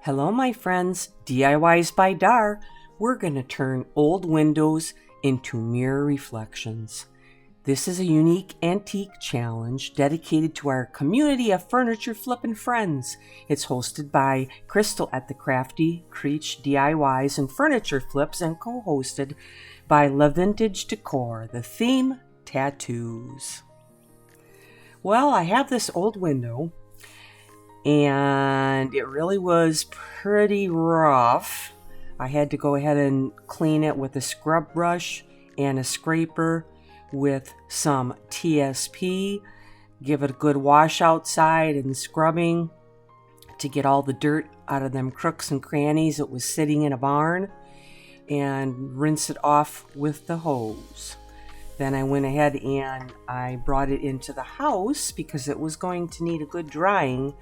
Hello my friends, diys-by-dar. We're going to turn old windows into mirror reflections. This is a unique antique challenge dedicated to our community of furniture flippin' friends. It's hosted by Crystal at the Krafty Creech DIYs and Furniture Flips and co-hosted by LaVintage Decor. The theme, tattoos. Well, I have this old window and it really was pretty rough. I had to go ahead and clean it with a scrub brush and a scraper with some TSP, give it a good wash outside and scrubbing to get all the dirt out of them crooks and crannies that was sitting in a barn, and rinse it off with the hose. Then I went ahead and I brought it into the house because it was going to need a good drying,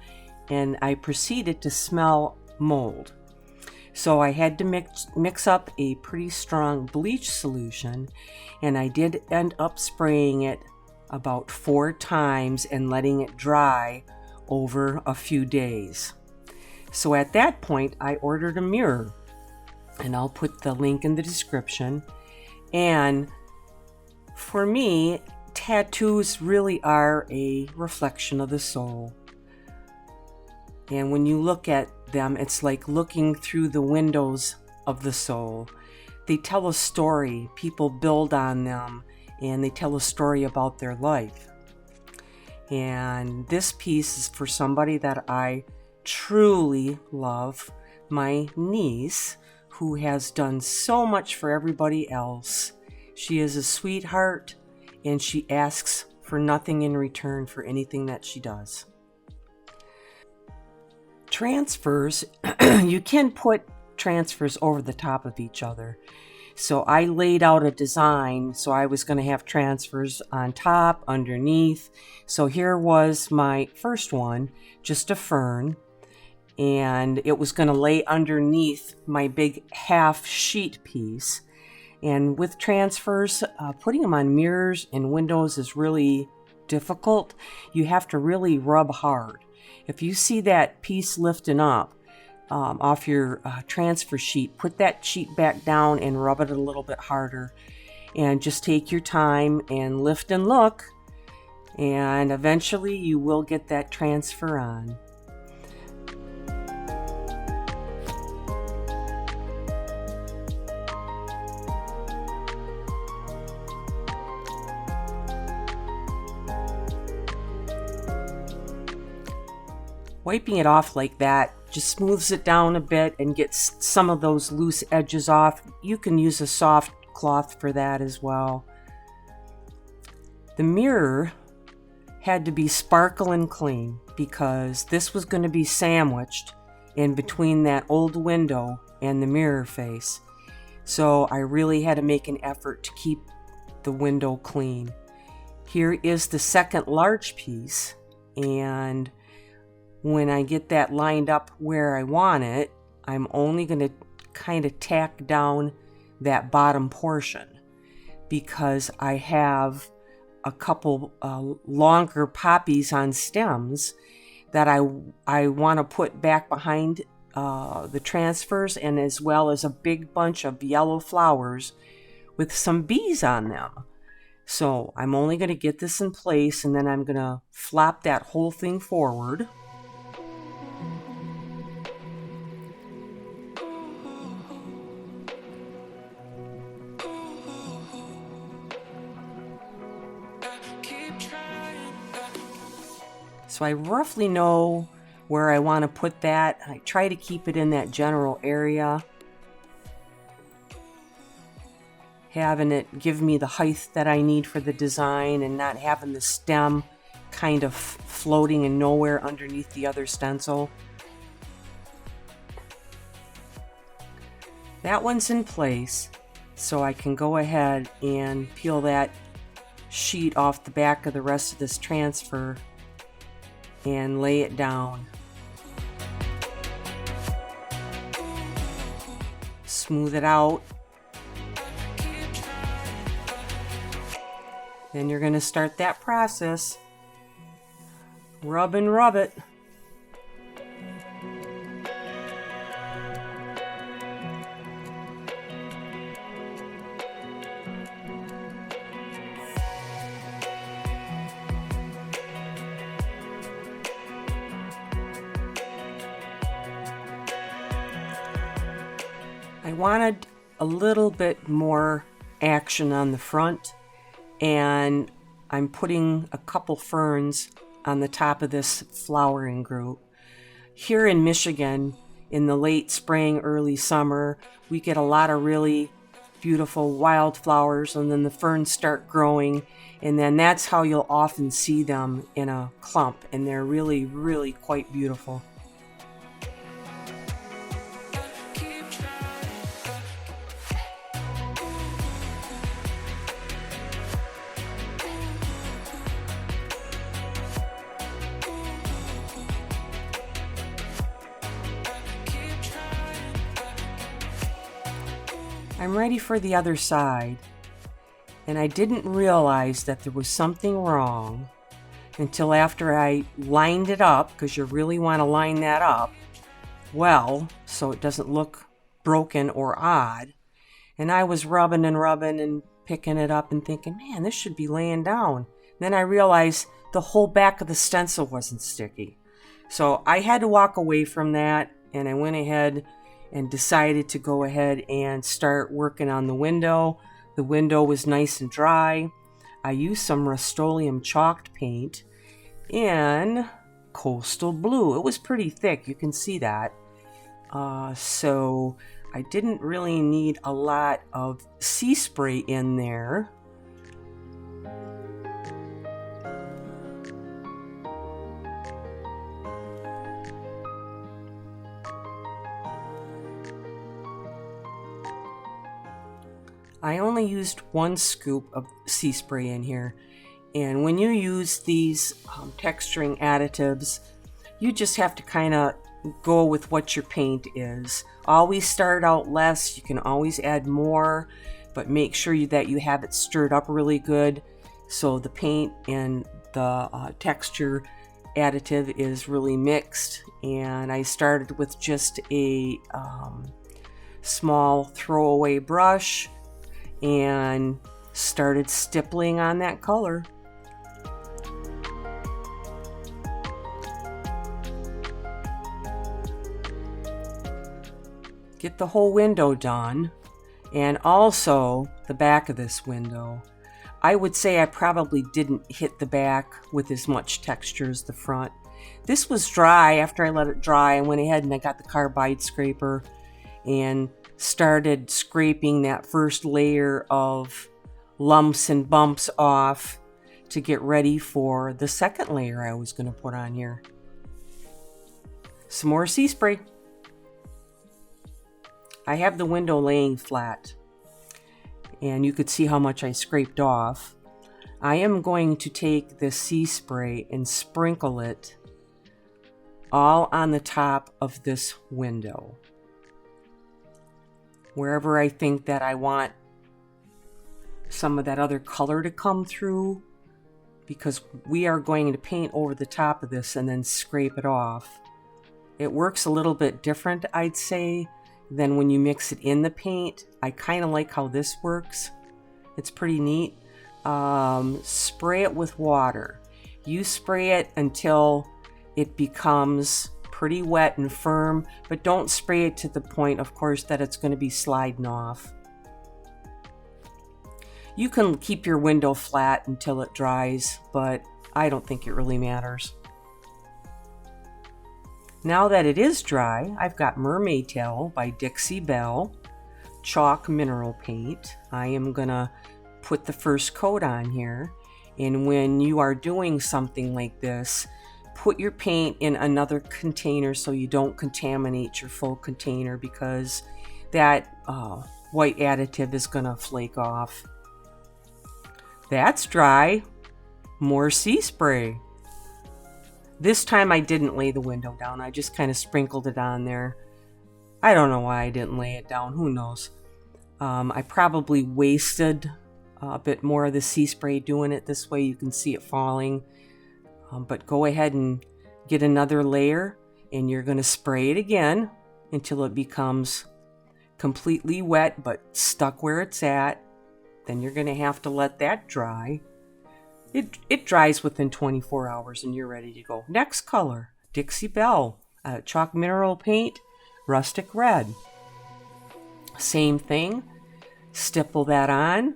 and I proceeded to smell mold. So I had to mix up a pretty strong bleach solution, and I did end up spraying it about 4 times and letting it dry over a few days. So at that point I ordered a mirror, and I'll put the link in the description. And for me, tattoos really are a reflection of the soul. And when you look at them, it's like looking through the windows of the soul. They tell a story, people build on them, and they tell a story about their life. And this piece is for somebody that I truly love, my niece, who has done so much for everybody else. She is a sweetheart, and she asks for nothing in return for anything that she does. Transfers, you can put transfers over the top of each other. So I laid out a design, so I was going to have transfers on top, underneath. So here was my first one, just a fern, and it was going to lay underneath my big half sheet piece. And with transfers, putting them on mirrors and windows is really difficult. You have to really rub hard. If you see that piece lifting up off your transfer sheet, put that sheet back down and rub it a little bit harder. And just take your time and lift and look, and eventually you will get that transfer on. Wiping it off like that just smooths it down a bit and gets some of those loose edges off. You can use a soft cloth for that as well. The mirror had to be sparkling clean because this was going to be sandwiched in between that old window and the mirror face. So I really had to make an effort to keep the window clean. Here is the second large piece, and when I get that lined up where I want it, I'm only going to kind of tack down that bottom portion because I have a couple longer poppies on stems that I want to put back behind the transfers, and as well as a big bunch of yellow flowers with some bees on them. So I'm only going to get this in place, and then I'm going to flop that whole thing forward. So I roughly know where I want to put that. I try to keep it in that general area, having it give me the height that I need for the design and not having the stem kind of floating in nowhere underneath the other stencil. That one's in place, so I can go ahead and peel that sheet off the back of the rest of this transfer and lay it down. Smooth it out. Then you're going to start that process. Rub and rub it. I wanted a little bit more action on the front, and I'm putting a couple ferns on the top of this flowering group. Here in Michigan, in the late spring, early summer, we get a lot of really beautiful wildflowers, and then the ferns start growing, and then that's how you'll often see them in a clump, and they're really, really quite beautiful. I'm ready for the other side, and I didn't realize that there was something wrong until after I lined it up, because you really want to line that up well so it doesn't look broken or odd. And I was rubbing and picking it up and thinking, man, this should be laying down. Then I realized the whole back of the stencil wasn't sticky. So I had to walk away from that, and I went ahead and decided to go ahead and start working on the window. The window was nice and dry. I used some Rust-Oleum chalked paint in coastal blue. It was pretty thick, you can see that. So I didn't really need a lot of sea spray in there. I only used 1 scoop of sea spray in here, and when you use these texturing additives, you just have to kind of go with what your paint is. Always start out less. You can always add more, but make sure that you have it stirred up really good so the paint and the texture additive is really mixed. And I started with just a small throwaway brush and started stippling on that color. Get the whole window done, and also the back of this window. I would say I probably didn't hit the back with as much texture as the front. This was dry. After I let it dry, I went ahead and I got the carbide scraper and started scraping that first layer of lumps and bumps off to get ready for the second layer I was going to put on here. Some more sea spray. I have the window laying flat, and you could see how much I scraped off. I am going to take this sea spray and sprinkle it all on the top of this window, wherever I think that I want some of that other color to come through, because we are going to paint over the top of this and then scrape it off. It works a little bit different, I'd say, than when you mix it in the paint. I kind of like how this works. It's pretty neat. Spray it with water. You spray it until it becomes pretty wet and firm, but don't spray it to the point, of course, that it's going to be sliding off. You can keep your window flat until it dries, but I don't think it really matters. Now that it is dry, I've got Mermaid Tail by Dixie Belle chalk mineral paint. I am gonna put the first coat on here, and when you are doing something like this, put your paint in another container so you don't contaminate your full container, because that white additive is gonna flake off. That's dry. More sea spray. This time I didn't lay the window down. I just kind of sprinkled it on there. I don't know why I didn't lay it down. Who knows? I probably wasted a bit more of the sea spray doing it this way. You can see it falling. But go ahead and get another layer, and you're going to spray it again until it becomes completely wet but stuck where it's at. Then you're going to have to let that dry. It dries within 24 hours and you're ready to go. Next color, Dixie Belle, chalk mineral paint, rustic red. Same thing, stipple that on.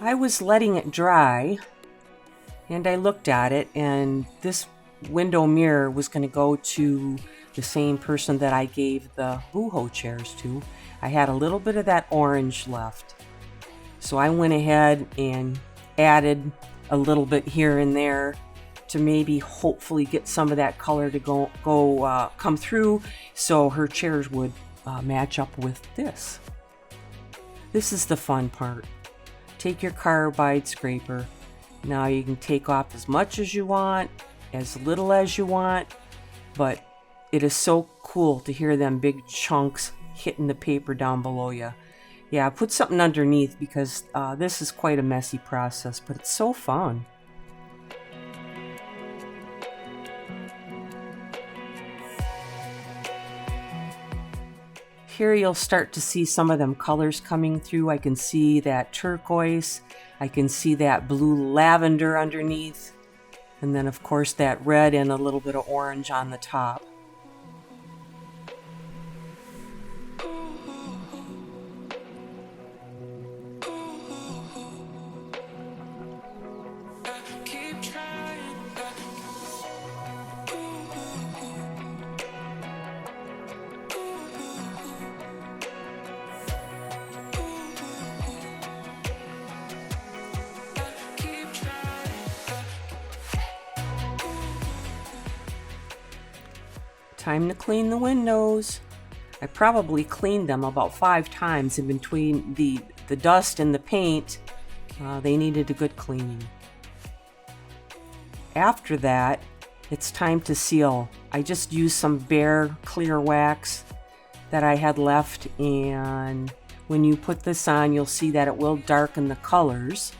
I was letting it dry, and I looked at it, and this window mirror was going to go to the same person that I gave the boohoo chairs to. I had a little bit of that orange left, so I went ahead and added a little bit here and there to maybe hopefully get some of that color to come through, so her chairs would match up with this. This is the fun part. Take your carbide scraper. Now you can take off as much as you want, as little as you want, but it is so cool to hear them big chunks hitting the paper down below you. Yeah, put something underneath, because this is quite a messy process, but it's so fun. Here you'll start to see some of them colors coming through. I can see that turquoise, I can see that blue lavender underneath, and then of course that red and a little bit of orange on the top. Time to clean the windows. I probably cleaned them about 5 times in between the dust and the paint. They needed a good cleaning. After that, it's time to seal. I just used some bare clear wax that I had left, and when you put this on, you'll see that it will darken the colors.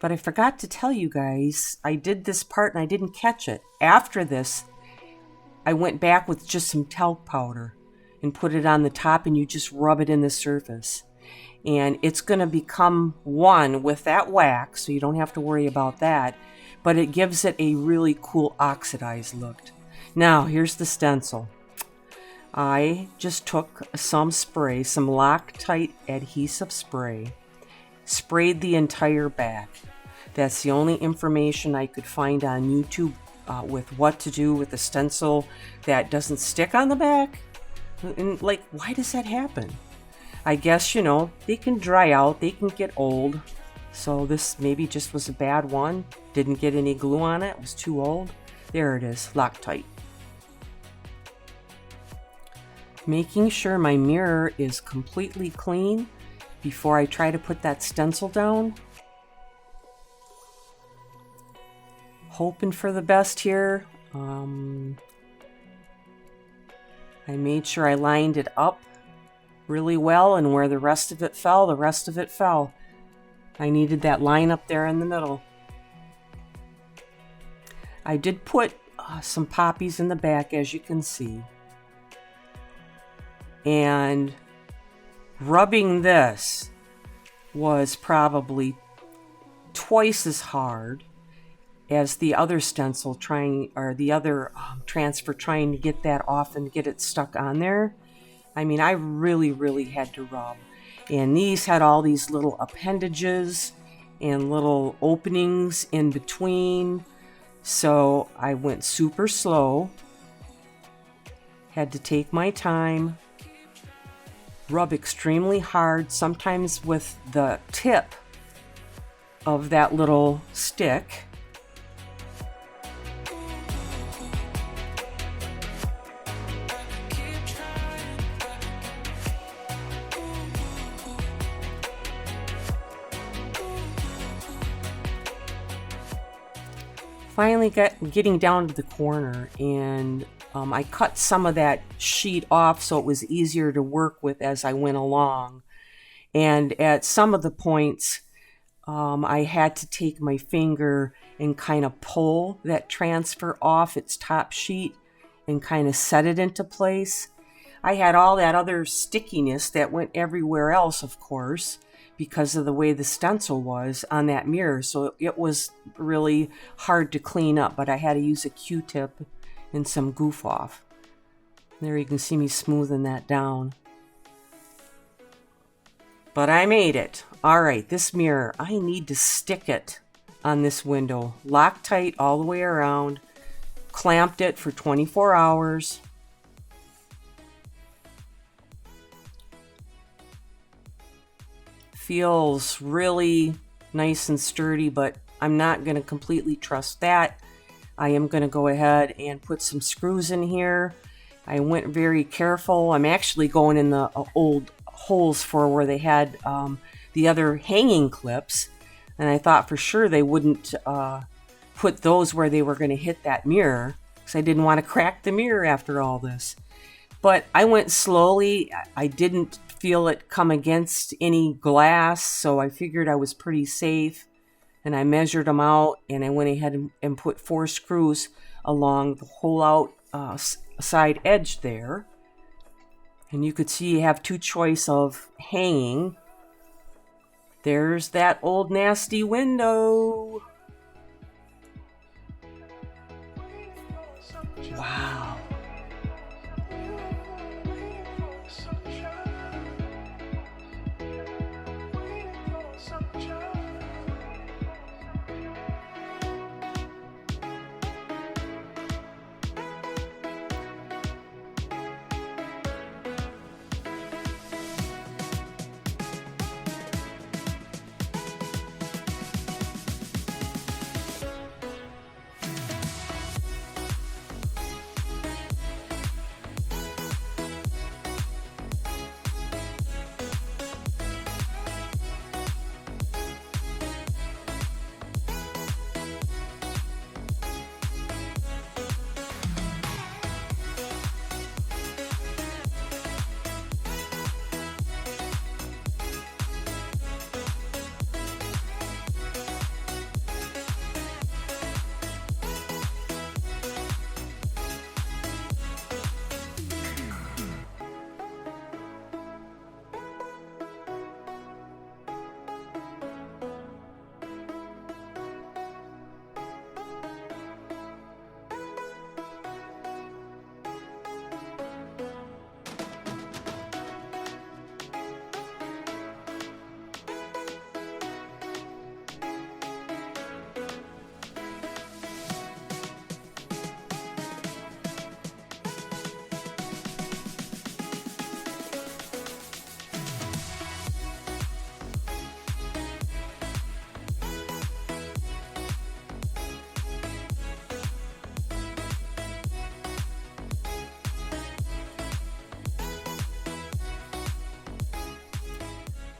But I forgot to tell you guys, I did this part and I didn't catch it. After this, I went back with just some talc powder and put it on the top, and you just rub it in the surface. And it's going to become one with that wax, so you don't have to worry about that. But it gives it a really cool oxidized look. Now, here's the stencil. I just took some spray, some Loctite adhesive spray, sprayed the entire back. That's the only information I could find on YouTube with what to do with the stencil that doesn't stick on the back. And like, why does that happen? I guess, you know, they can dry out, they can get old. So this maybe just was a bad one. Didn't get any glue on it, it was too old. There it is, Loctite. Making sure my mirror is completely clean before I try to put that stencil down. Hoping for the best here. I made sure I lined it up really well, and where the rest of it fell, the rest of it fell. I needed that line up there in the middle. I did put some poppies in the back, as you can see. And rubbing this was probably twice as hard as the other stencil transfer, trying to get that off and get it stuck on there. I mean, I really had to rub. And these had all these little appendages and little openings in between. So I went super slow. Had to take my time. Rub extremely hard, sometimes with the tip of that little stick. Finally getting down to the corner, and I cut some of that sheet off so it was easier to work with as I went along. And at some of the points, I had to take my finger and kind of pull that transfer off its top sheet and kind of set it into place. I had all that other stickiness that went everywhere else, of course, because of the way the stencil was on that mirror. So it was really hard to clean up, but I had to use a Q-tip and some goof off. There you can see me smoothing that down. But I made it. All right, this mirror, I need to stick it on this window. Loctite all the way around. Clamped it for 24 hours. Feels really nice and sturdy, but I'm not going to completely trust that. I am going to go ahead and put some screws in here. I went very careful. I'm actually going in the old holes for where they had the other hanging clips, and I thought for sure they wouldn't put those where they were going to hit that mirror, because I didn't want to crack the mirror after all this. But I went slowly. I didn't feel it come against any glass, so I figured I was pretty safe. And I measured them out, and I went ahead and put 4 screws along the whole outside edge there. And you could see you have 2 choice of hanging. There's that old nasty window. Wow.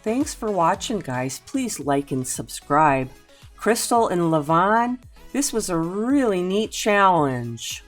Thanks for watching, guys. Please like and subscribe. Crystal and Lavonn, this was a really neat challenge.